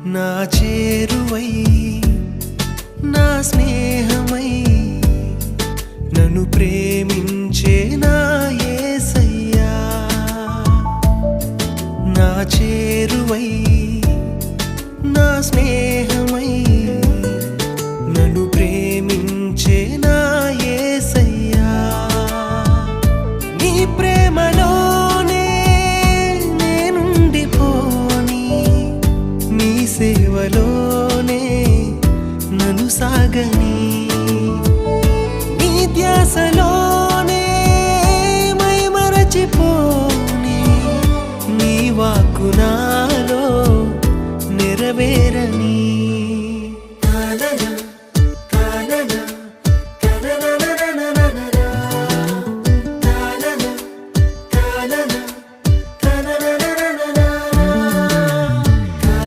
నా చేరువై నా స్నేహమై నన్ను ప్రేమించే నా యేసయ్యా నా చేరువై నా స్నేహమై నన్ను ప్రేమించే నా యేసయ్యా నీ ప్రేమలోనే నేనుండిపోని నీ సేవలోనే నన్ను సాగని నీ ధ్యాసలోనే మైమరచిపోని నీ వాక్కు నాలో నెరవేరని